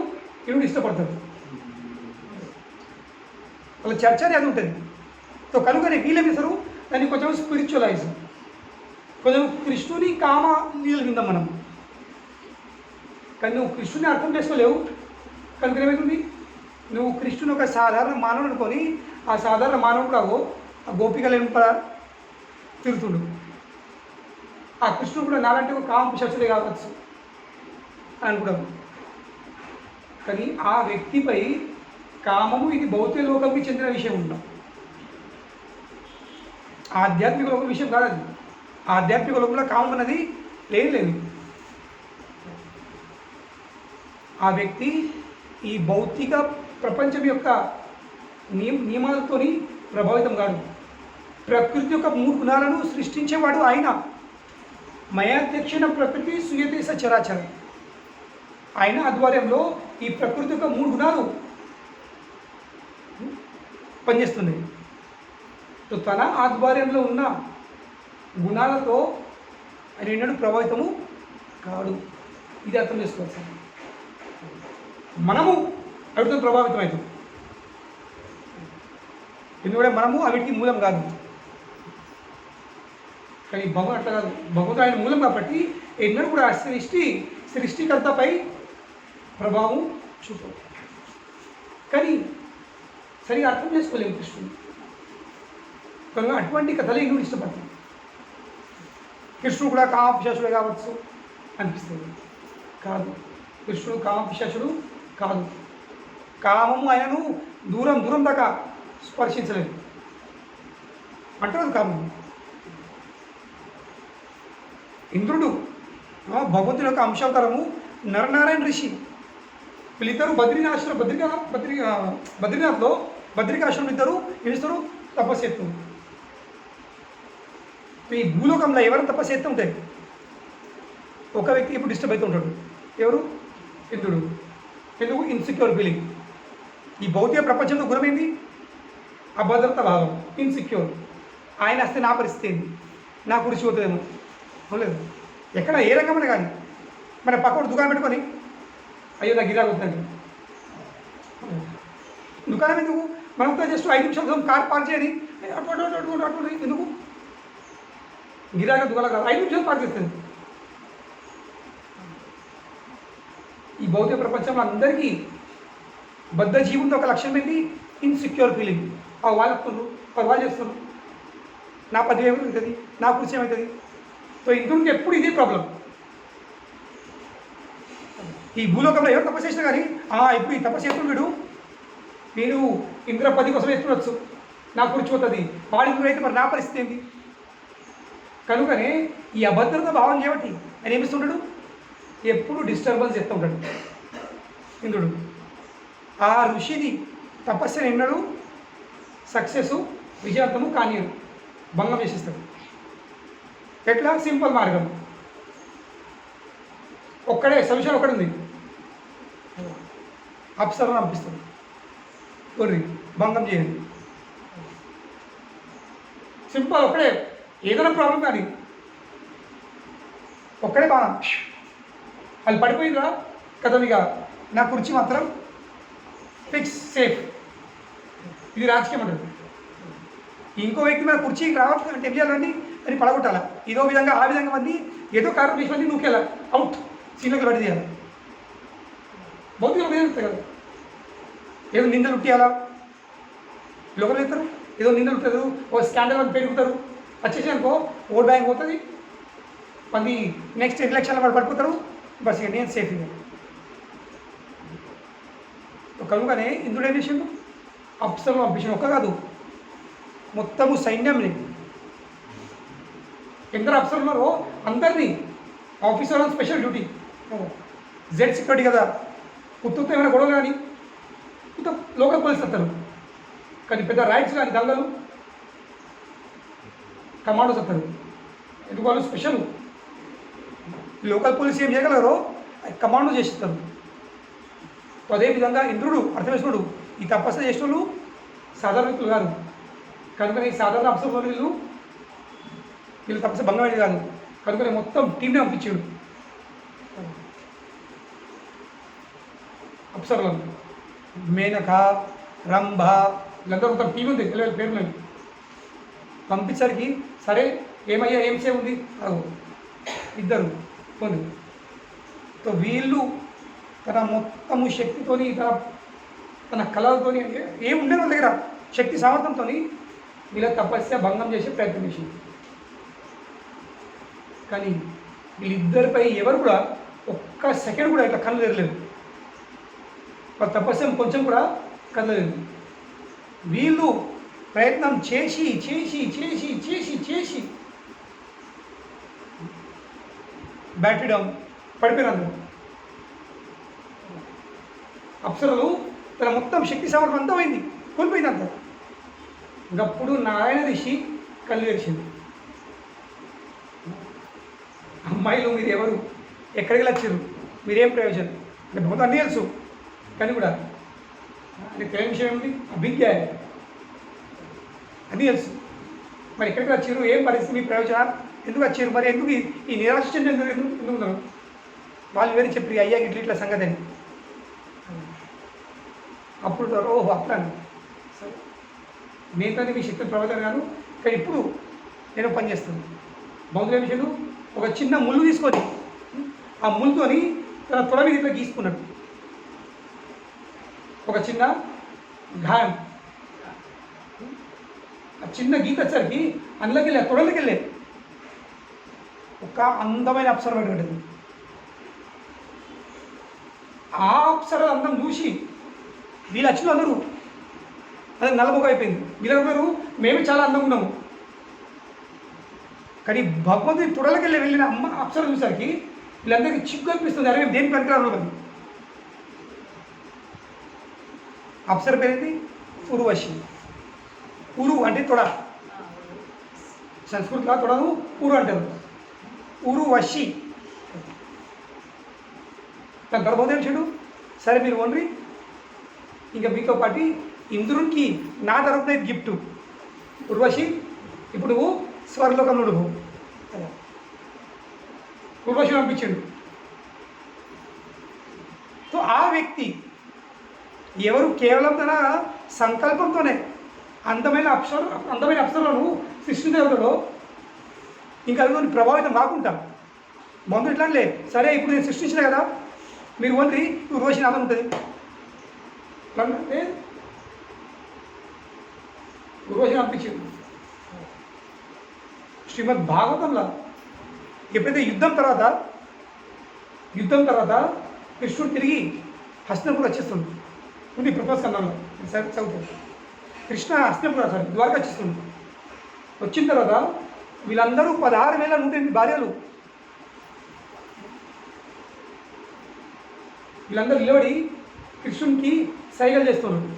ఎవరు ఇష్టపడతారు, వాళ్ళ చర్చ అది ఉంటుంది. సో కనుకనే వీళ్ళేం చేస్తారు, దాన్ని కొంచెం స్పిరిచువలైజ్, కొంచెం కృష్ణుని కామ లీలలు విందాం మనం. కానీ నువ్వు కృష్ణుని అర్థం చేసుకోలేవు. కనుక ఏమవుతుంది, నువ్వు కృష్ణుని ఒక సాధారణ మానవుడు అనుకొని ఆ సాధారణ మానవుడు ఆ గోపికలు ఏం తిరుగుతుండు. ఆ కృష్ణుడు కూడా నాలంటే ఒక కామ పిశాచుడే కావచ్చు అని అనుకుంటాం. కానీ ఆ వ్యక్తిపై కామము ఇది భౌతిక లోకంకి చెందిన విషయం ఉంటాం, ఆధ్యాత్మిక లోకం విషయం కాదు అది. ఆధ్యాత్మిక లోకంలో కామం అన్నది లేదు. ఆ వ్యక్తి ఈ భౌతిక ప్రపంచం యొక్క నియమాలతోని ప్రభావితం కాదు. ప్రకృతి యొక్క 3 గుణాలను సృష్టించేవాడు ఆయన. మయాధ్యక్షణ ప్రకృతి సుయతే సచరాచర. ఆయన ఆధ్వర్యంలో ఈ ప్రకృతి యొక్క 3 గుణాలు పనిచేస్తున్నాయి. తన ఆధ్వర్యంలో ఉన్న గుణాలతో ఆయన ఎన్నడూ ప్రభావితము కాడు. ఇది అర్థం చేసుకోవచ్చు. మనము అవిటితో ప్రభావితం అవుతాం, ఎందుకంటే మనము అవిటికి మూలం కాదు. కానీ భగవంతుడు అట్లా కాదు. భగవంతుడు ఆయన మూలం కాబట్టి ఎన్నడూ కూడా సృష్టికర్తపై ప్రభావం చూపు. కానీ సరిగా అర్థం చేసుకోలేము కృష్ణుడు. కనుక అటువంటి కథలు ఎన్నడూ ఇష్టపడతాం. కృష్ణుడు కూడా కామపిశాచుడే కావచ్చు అనిపిస్తుంది. కాదు, కృష్ణుడు కామపిశాచుడు కాదు. కామము ఆయనను దూరం దాకా స్పర్శించలేదు అంటారు. కామము ఇంద్రుడు భగవంతుని యొక్క అంశావతారము నరనారాయణ ఋషి. వీళ్ళిద్దరు బద్రీనాథ్లో బద్రికాశ్రమం ఇద్దరు ఏమిస్తారు, తపస్సు చేస్తారు. ఈ భూలోకంలో ఎవరైనా తపస్సు చేస్తూ ఉంటాయి, ఒక వ్యక్తి ఇప్పుడు డిస్టర్బ్ అవుతూ ఉంటాడు. ఎవరు? ఇంద్రుడు. ఎందుకు? Insecure feeling. ఈ భౌతిక ప్రపంచంలో గుణమైంది అభద్రత భావం, ఇన్సెక్యూర్. ఆయన వస్తే నా పరిస్థితి ఏంది, నా కుడిచి పోతుందేమో లేదు. ఎక్కడ ఏ రంగమైనా కానీ మన పక్కన దుకాణం పెట్టుకొని అయ్యో నాకు గిరాకు వద్దండి. దుకాణం ఎందుకు? మనతో జస్ట్ 5 నిమిషాల కార్ పార్క్ చేయని అటు ఎందుకు? గిరాక దుకాణం కాదు, 5 నిమిషాలు పార్క్ చేస్తుంది. ఈ భౌతిక ప్రపంచంలో అందరికీ బద్ధ జీవునితో ఒక లక్ష్యం ఏంటి? Insecure feeling. వాళ్ళు వస్తున్నారు, వాళ్ళు చేస్తున్నారు, నా పదవి ఏమవుతుంది, నా కృషి ఏమవుతుంది. సో ఇంద్రుడికి ఎప్పుడు ఇదే ప్రాబ్లం. ఈ భూలోకంలో ఎవరు తపస్సు చేసినా కానీ ఇప్పుడు ఈ తపస్సు చేస్తున్నాడు, నేను ఇంద్ర పది కోసం ఎత్తునొచ్చు, నా కూర్చోతుంది, వాడి అయితే మరి నా పరిస్థితి ఏంటి? కనుకనే ఈ అభద్రత భావం చేయబట్టి ఆయన ఏమిస్తుంటాడు, ఎప్పుడు డిస్టర్బెన్స్ చేస్తూ ఉంటాడు ఇంద్రుడు. ఆ ఋషిని తపస్సుని ఎన్నడు సక్సెస్ విజయవంతము కానీ భంగం చేసిస్తాడు. ఎట్లా? సింపుల్ మార్గం ఒక్కడే, సొల్యూషన్ ఒకటి ఉంది. అప్సరను పంపిస్తాడు, కొర్రి భంగం చేయండి. సింపుల్, ఒక్కడే. ఏదైనా ప్రాబ్లం కానీ ఒక్కడే బాణం, వాళ్ళు పడిపోయిందా కదా, ఇక నా కుర్చీ మాత్రం ఫిక్స్, సేఫ్. ఇది రాజకీయం అంటారు. ఇంకో వ్యక్తి మన కుర్చీకి రావట్లేదు అంటే ఏం చేయాలండి, అని పడగొట్టాలి. ఇదో విధంగా ఆ విధంగా మంది ఏదో కారణం చేసి నువ్వుకెళ్ళా అవుట్ సీన్లోకి పడి తీయాలి భౌతికంగా చెప్తాయి కదా ఏదో నిందలు ఉట్టియాలా లోకల్ వెళ్తారు ఏదో నిందలు ఉంటారు ఓ స్కాండల్ అని పెరుగుతారు వచ్చేసి అనుకో ఓట్ బ్యాంక్ పోతుంది మళ్ళీ నెక్స్ట్ ఎలక్షన్లో వాడు పడిపోతారు బస్ ఇక నేను సేఫ్ ఇక కనుకనే ఇందులో ఏం చేసిండు అప్సర్లు పంపించిన ఒక్క కాదు మొత్తము సైన్యంని ఎందరు అప్సర్లు ఉన్నారో అందరినీ officer on special duty Z security కదా పుత్తూరుతో ఏమైనా గొడవలు కానీ ఇంత లోకల్ పోలీస్ వస్తారు కానీ పెద్ద రైట్స్ కానీ దళాలు కమాండోస్ వస్తారు ఎందుకు వాళ్ళు స్పెషల్ లోకల్ పోలీస్ ఏం చేయగలరో కమాండో చేసిస్తారు అదేవిధంగా ఇంద్రుడు అర్థమేశ్వరుడు ఈ తపస్సు చేసిన వాళ్ళు సాధారణ వ్యక్తులు కాదు కనుకనే ఈ సాధారణ అప్సర్లో వీళ్ళు తపస్సు భంగమైనది కాదు కనుకనే మొత్తం టీంని పంపించాడు అప్సర్లను మేనక రంభ వీళ్ళందరూ మొత్తం టీం ఉంది తెలియదు పేర్లు పంపించడానికి సరే ఏమయ్యా ఏం చే ఉంది ఇద్దరు పోనీ సో వీళ్ళు తన మొత్తము శక్తితోని తన కళలతోని ఏముండే వాళ్ళ దగ్గర శక్తి సామర్థ్యంతో వీళ్ళ తపస్య భంగం చేసే ప్రయత్నం చేసింది కానీ వీళ్ళిద్దరిపై ఎవరు కూడా ఒక్క సెకండ్ కూడా ఇట్లా కళ్ళు తెరలేదు వాళ్ళ తపస్యం కొంచెం కూడా కదలేదు వీళ్ళు ప్రయత్నం చేసి చేసి చేసి చేసి చేసి బ్యాటరీ డౌన్ పడిపోయినారు అప్సరలు తన మొత్తం శక్తి సామర్థ్యం అంతా పోయింది కోల్పోయింది అంత ఇంకప్పుడు నారాయణ ఋషి కళ్ళు తెరిచింది అమ్మాయిలు మీరు ఎవరు ఎక్కడికి వచ్చారు మీరేం ప్రయోజనం అంటే మొత్తం అన్నీ తెలుసు కానీ కూడా అంటే తెలియని విషయం ఏమిటి అభిజ్ఞ అన్నీ తెలుసు మరి ఎక్కడికి వచ్చారు ఏం పరిస్థితి మీ ప్రయోజనం ఎందుకు వచ్చారు మరి ఎందుకు ఈ నిరాశ ఎందుకు ఉన్నారు వాళ్ళు వేరే చెప్పి అయ్యా ఇట్లా సంగతి అని అప్పుడు ఓహో అప్పుడాను సరే నేతని మీ శక్తి ప్రవర్తన కాదు కానీ ఇప్పుడు నేను పనిచేస్తాను బౌద్ధ విషయంలో ఒక చిన్న ముళ్ళు తీసుకొని ఆ ముళ్ళుతోని తన తొడ మీద ఇట్లా గీసుకున్నాడు ఒక చిన్న గాయం ఆ చిన్న గీత వచ్చరికి అందులోకి వెళ్ళి తొడలోకి వెళ్ళే ఒక అందమైన అప్సర పడిపోయింది ఆ అప్సర అందం చూసి వీళ్ళు వచ్చిన అందరూ అది నల్లబొగ అయిపోయింది వీళ్ళందరూ మేము చాలా అందంగా ఉన్నాము కానీ భగవంతుని తొడలకి వెళ్ళిన అమ్మ అప్సర చూసరికి వీళ్ళందరికీ చిక్కు అనిపిస్తుంది అరే మేము దేని పనికిరాను అని అప్సర పేరేంటి ఉరువశి ఉరు అంటే తొడ సంస్కృతిలో తొడను ఉరు అంటారు ఉరువశి తన తర్వాత ఏం చెడు సరే మీరు ఓన్రి ఇంకా మీతో పాటు ఇంద్రునికి నా తరపున గిఫ్ట్ ఉర్వశి ఇప్పుడు నువ్వు స్వర్లోకంలో నువ్వు ఉర్వశి పంపించాడు సో ఆ వ్యక్తి ఎవరు కేవలం తన సంకల్పంతోనే అందమైన అప్సరలను సృష్టించగలుగుతాడో ఇంకా అందులో ప్రభావితం కాకుండా బంధువు ఇట్లాంటిలే సరే ఇప్పుడు నేను సృష్టించిన కదా మీరు ఓన్లీ ఉర్వశి నాదం ఉంటుంది అంటే ఉర్వశి పంపించింది శ్రీమద్ భాగవతంలో ఎప్పుడైతే యుద్ధం తర్వాత కృష్ణుడు తిరిగి హస్తినపురం వచ్చేస్తుంది ఉంది ప్రపస్కందంలో సరే చదువుతుంది కృష్ణ హస్తినపురం సార్ ద్వారకా వచ్చేస్తుంది వచ్చిన తర్వాత వీళ్ళందరూ 16,108 భార్యలు వీళ్ళందరూ నిలబడి కృష్ణునికి సైగలు చేస్తున్నారు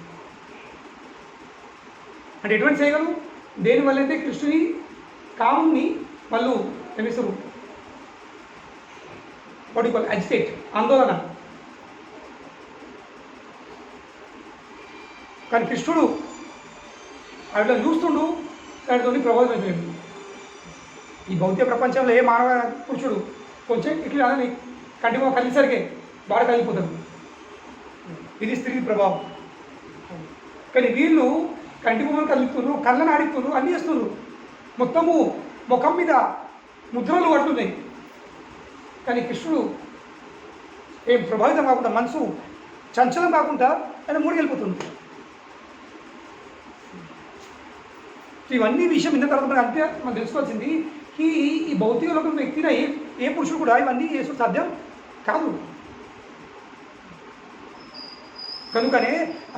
అంటే ఎటువంటి సైగలు దేనివల్ల అయితే కృష్ణుని కాముని వాళ్ళు తెలుసు వాటి అజిటేట్ ఆందోళన కానీ కృష్ణుడు అట్లా చూస్తుండు దానితో ప్రభావితం లేదు ఈ భౌతిక ప్రపంచంలో ఏ మానవ పురుషుడు కొంచెం ఇట్లా అని కంటిమో కలిసరికే బాగా కలిగిపోతాడు ఇది స్త్రీ ప్రభావం కానీ వీళ్ళు కంటి బొమ్మలు కలుగుతున్నారు కళ్ళను ఆడిస్తున్నారు అన్నీ చేస్తున్నారు మొత్తము ముఖం మీద ముద్రలు పడుతున్నాయి కానీ కృష్ణుడు ఏం ప్రభావితం కాకుండా, మనసు చంచలం కాకుండా ఆయన మూడికి వెళ్ళిపోతుంది. ఇవన్నీ విషయం ఇన్న తర్వాత మనకు అంతే మనం తెలుసుకోవాల్సింది, ఈ భౌతిక లోకం వ్యక్తిన ఏ పురుషుడు కూడా ఇవన్నీ చేసుడు సాధ్యం కాదు. కనుకనే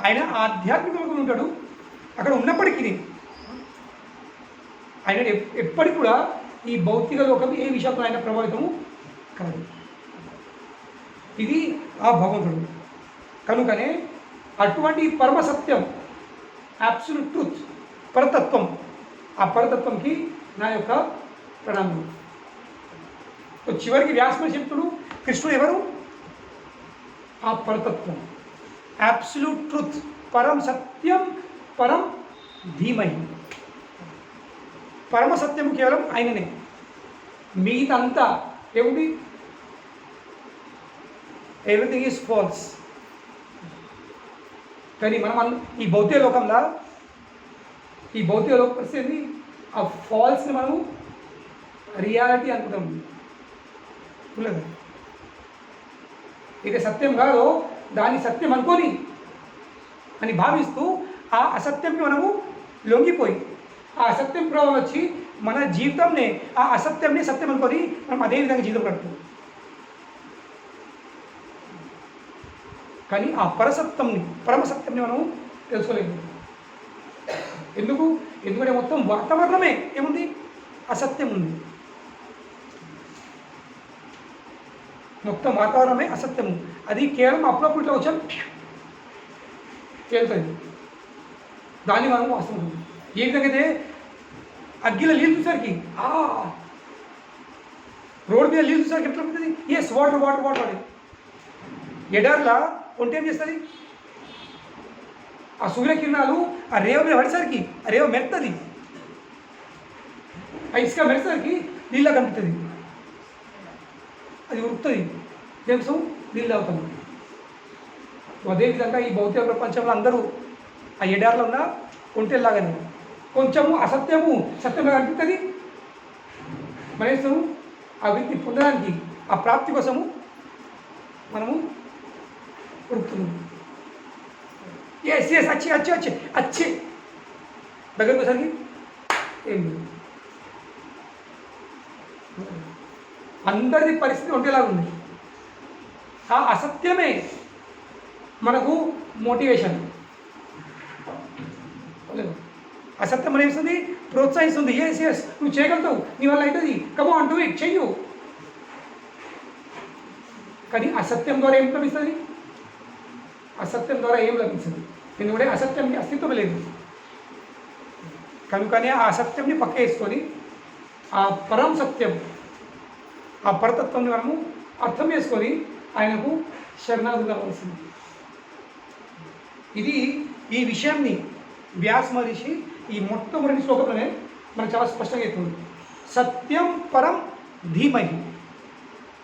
ఆయన ఆధ్యాత్మిక లోకంలో ఉంటాడు. అక్కడ ఉన్నప్పటికీ ఆయన ఎప్పటికి కూడా ఈ భౌతిక లోకం ఏ విషయంలో ఆయన ప్రభావితము కాదు. ఇది ఆ భగవంతుడు. కనుకనే అటువంటి పరమసత్యం, అబ్సల్యూట్ ట్రూత్, పరతత్వం, ఆ పరతత్వంకి నా యొక్క ప్రణామం. చివరికి వ్యాసమహర్షి చెప్తుడు, కృష్ణుడు ఎవరు? ఆ పరతత్వం, అబ్సల్యూట్ ట్రూత్, పరం సత్యం, పరం ధీమహి. పరమ సత్యం కేవలం ఆయననే. మిగతంతా ఏమిటి? Everything is false. కానీ మనం ఈ భౌతిక లోకంలో పరిస్థితి ఆ ఫాల్స్ని మనము రియాలిటీ అనుకుంటాం. లేదు, ఇది సత్యం కాదో దాన్ని సత్యం అనుకొని అని భావిస్తూ ఆ అసత్యంకి మనము లొంగిపోయి ఆ అసత్యం ప్రభావం వచ్చి మన జీవితంనే ఆ అసత్యంని సత్యం అనుకొని మనం అదే విధంగా జీవితం గడుపుతాం. కానీ ఆ పరమసత్యంని మనం తెలుసుకోలేము. ఎందుకంటే మొత్తం వాతావరణమే ఏముంది? అసత్యం ఉంది. మొత్తం వాతావరణమే అసత్యము. అది కేవలం అప్పుడప్పుడు ఇట్లా వచ్చాం తేలుతుంది. దాన్ని మనం వాస్తవం. ఏ విధంగా అయితే అగ్గిలో నీళ్ళు చూసరికి రోడ్డు మీద నీళ్ళు చూసరికి ఎట్లా ఉంటుంది? ఎస్, వాటర్ అని. ఎడార్లా ఒంటి ఏం చేస్తుంది? ఆ సూర్యకిరణాలు ఆ రేవ మీద పడేసరికి ఆ రేవ మెరుతుంది, ఆ ఇసుక మెరిసరికి నీళ్ళ కనిపిస్తుంది, అది ఉరుకుతుంది, దేనికోసం? నీళ్ళు అవుతాము. అదేవిధంగా ఈ భౌతిక ప్రపంచంలో అందరూ ఆ ఎడార్లో ఉన్న ఒంటెల్లాగానే కొంచెము అసత్యము సత్యంగా కనిపిస్తుంది. మనము ఆ వ్యక్తి పొందడానికి ఆ ప్రాప్తి కోసము మనము ఉరుకుతున్నాము. ఎస్ వచ్చే దగ్గరికి వచ్చరికి ఏం లేదు. అందరిది పరిస్థితి ఒంటేలాగా ఉంది. ఆ అసత్యమే మనకు మోటివేషన్. అసత్యం అనేస్తుంది, ప్రోత్సహిస్తుంది. ఎస్ నువ్వు చేయగలుగుతావు, నీ వల్ల అవుతుంది, కమ్ ఆన్ డూ ఇట్, చెయ్యు. కానీ అసత్యం ద్వారా ఏం లభిస్తుంది? అసత్యం ద్వారా ఏం లభిస్తుంది? ఎందుకంటే అసత్యంకి అస్తిత్వం లేదు. కనుకనే ఆ అసత్యంని పక్క వేసుకొని ఆ పరం సత్యం, ఆ పరతత్వాన్ని మనము అర్థం చేసుకొని ఆయనకు శరణాగతి కావాల్సింది. ఇది ఈ విషయాన్ని వ్యాస మహర్షి ఈ మొట్టమొదటి శ్లోకంలోనే మనకు చాలా స్పష్టంగా చెప్తుంది. సత్యం పరం ధీమహి.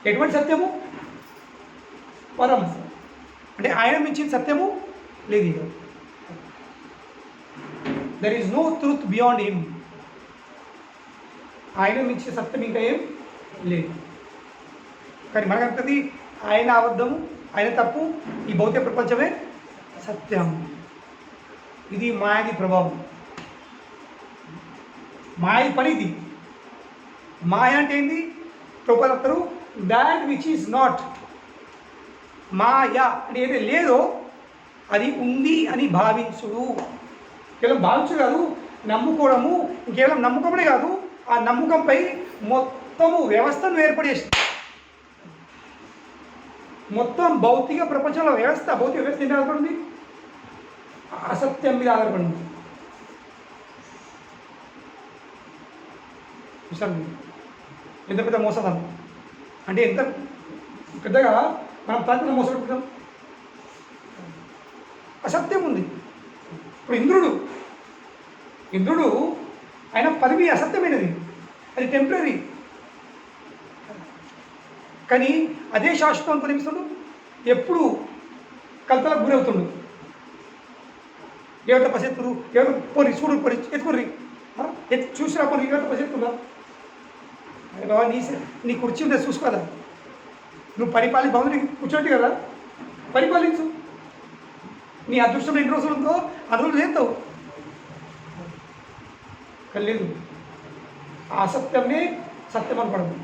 ఎటువంటి సత్యము? పరం. అంటే ఆయన మించిన సత్యము లేదు. ఇక there is no truth beyond him. ఆయన మించిన సత్యం ఇంకా ఏం లేదు. కానీ మనకంటది ఆయన అబద్ధము, ఆయన తప్పు, ఈ భౌతిక ప్రపంచమే సత్యం. ఇది మాయది ప్రభావం, మాయ పనిది. మాయ అంటే ఏంది? ప్రభుత్వం దాట్ విచ్ ఈజ్ నాట్. మాయ అంటే ఏదైతే లేదో అది ఉంది అని భావించుడు. కేవలం భావించుడు కాదు, నమ్ముకోవడము. కేవలం నమ్మకమే కాదు, ఆ నమ్మకంపై మొత్తము వ్యవస్థను ఏర్పడేసి మొత్తం భౌతిక ప్రపంచంలో భౌతిక వ్యవస్థ ఎంత ఆధారపడింది? అసత్యం మీద ఆధారపడింది. చూసాను ఎంత పెద్ద మోసదాం అంటే ఎంత పెద్దగా మనం ప్రాంతంలో మోసపెట్టుకుంటాం. అసత్యం ఉంది. ఇప్పుడు ఇంద్రుడు ఆయన పదవి అసత్యమైనది, అది టెంపరీ. కానీ అదే శాశ్వతం కనిపిస్తుండు, ఎప్పుడు కల్తలకు గురవుతుండు. ఎవరి పసెత్తురు, ఎవరు పోరి చూడు, పోరి ఎత్తుకుర్రి, చూసిరా పోరి, ఎవరి పసెత్తురా. అరే బాబా, నీ కుర్చీ ఉంటే చూసుకోదా, నువ్వు భవనికి కూర్చోండి కదా, పరిపాలించు. నీ అదృష్టం ఎన్ని రోజులు ఉందో అన్ని రోజులు చేస్తావు. లేదు, ఆ అసత్యమే సత్యం అనపడదు.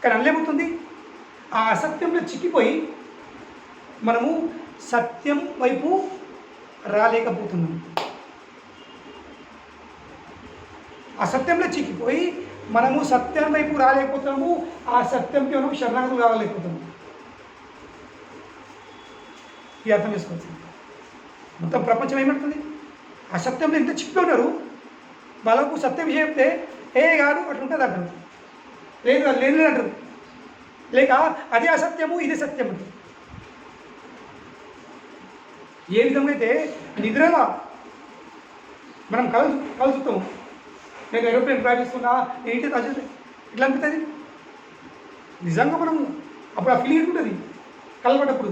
కానీ అల్లేమవుతుంది, ఆ అసత్యంలో చిక్కిపోయి మనము సత్యం వైపు రాలేకపోతున్నాం. అసత్యంలో చిక్కిపోయి మనము సత్యం వైపు రాలేకపోతున్నాము. ఆ సత్యంకి మనం శరణాగతులు కావాలేకపోతున్నాము. ఇది అర్థం చేసుకోవచ్చు. మొత్తం ప్రపంచం ఏమంటుంది, అసత్యంలో ఎంత చిక్కి ఉన్నారు. వాళ్ళకు సత్య విషయం చెప్తే ఏ కాదు అట్లా ఉంటుంది అంటారు, లేదు అది లేదు అంటారు, లేక అదే అసత్యము ఇదే సత్యం అంటారు. ఏ విధంగా అయితే నిద్రలా మనం కలుసుతాము. నేను ఏరోప్లేన్ ప్రయాణిస్తున్నా, నేను ఇంటి తగ్గుతుంది ఇట్లా అనిపిస్తుంది. నిజంగా మనం అప్పుడు ఆ ఫీలింగ్ ఉంటుంది కలపడప్పుడు.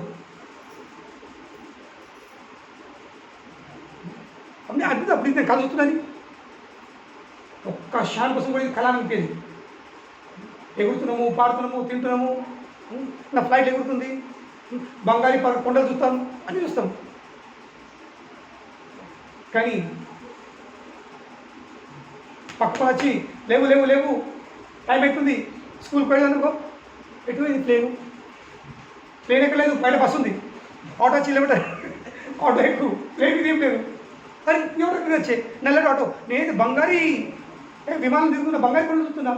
అన్నీ అద్భుతం. అప్పుడు నేను కలుస్తున్నాను, ఒక్క క్షణం కోసం కూడా ఇది కళ అనిపించేది. ఎగురుతున్నాము, పాడుతున్నాము, తింటున్నాము, నా ఫ్లైట్ ఎగురుతుంది, బంగారీ కొండలు చూస్తాం, అన్నీ చూస్తాం. కానీ పక్కన వచ్చి లేవు లేవు లేవు టైం అవుతుంది స్కూల్కి వెళ్ళానుకో, ఎటువైంది ప్లేన్ ఎక్కలేదు, బయట బస్సు ఉంది, ఆటో వచ్చి లేవట, ఆటో ఎక్కువ, ప్లేన్ ఇది ఏం లేదు. అరే ఎవరికి వచ్చే నల్లటి ఆటో, నేను బంగారీ విమానం తిరుగుతున్నా, బంగారీ కొండలు చూస్తున్నా.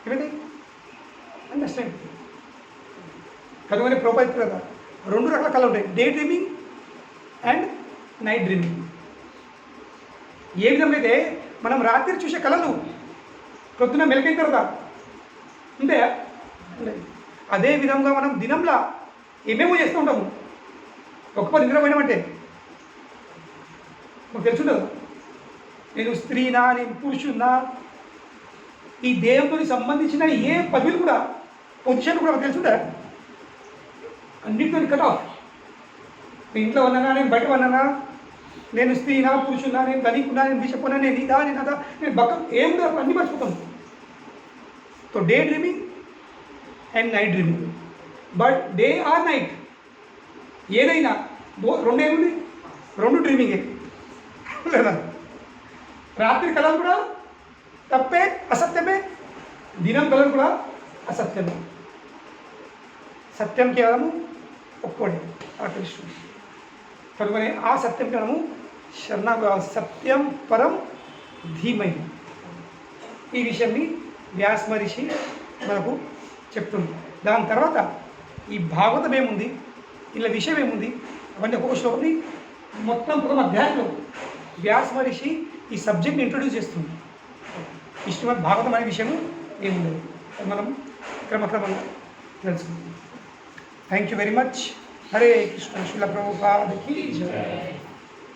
ఏమిటి అండర్స్టాండ్ కనుగొనే ప్రోపైతే కదా. 2 రకాల కళలు ఉంటాయి, day dreaming and night dreaming. ఏ విధంగా అయితే మనం రాత్రి చూసే కళలు పొద్దున మెలకైన తర్వాత ఉంటే అదే విధంగా మనం దినంలో ఏమేమో చేస్తూ ఉంటాము. ఒక్క నిద్రపోయినామంటే మాకు తెలుసుండదు, నేను స్త్రీనా, నేను పురుషున్నా, ఈ దేహంతో సంబంధించిన ఏ పదవులు కూడా పొజిషన్ కూడా మాకు తెలుసుందా. అన్నింటితో కట్ ఆఫ్. నేను ఇంట్లో ఉన్నానా, నేను బయట ఉన్నానా, నేను స్త్రీనా, పురుషున్నా, నేను ధనికున్నా, నేను బిషపున్నా, నేను ఇదా, నేను అదా, నేను బక్క ఏముందో అన్నీ మర్చిపోతాను. So day dreaming and night dreaming. But day or night ఏదైనా రెండేముంది, 2 డ్రీమింగే లేదా. రాత్రి కళలు కూడా తప్పే, అసత్యమే. దినం కళలు కూడా అసత్యమే. సత్యం కేవలము ఒక్కడే, ఆ కృష్ణుడు. కనుకనే ఆ సత్యంకి మనము సత్యం పరం ధీమహి. ఈ విషయాన్ని వ్యాస మహర్షి మనకు చెప్తుంది. దాని తర్వాత ఈ భాగవతం ఏముంది, ఇలా విషయం ఏముంది, అవన్నీ ఒక్కొక్క శ్లోకని మొత్తం ఒక అధ్యాయంలో వ్యాస మహర్షి ఈ సబ్జెక్ట్ని ఇంట్రొడ్యూస్ చేస్తుంది. ఈ శ్రీమద్ భాగవతం అనే విషయము ఏముండదు, మనం క్రమక్రమంగా తెలుసుకుందాం. Thank you very much. Hare Krishna. Srila Prabhupada కీ జయ.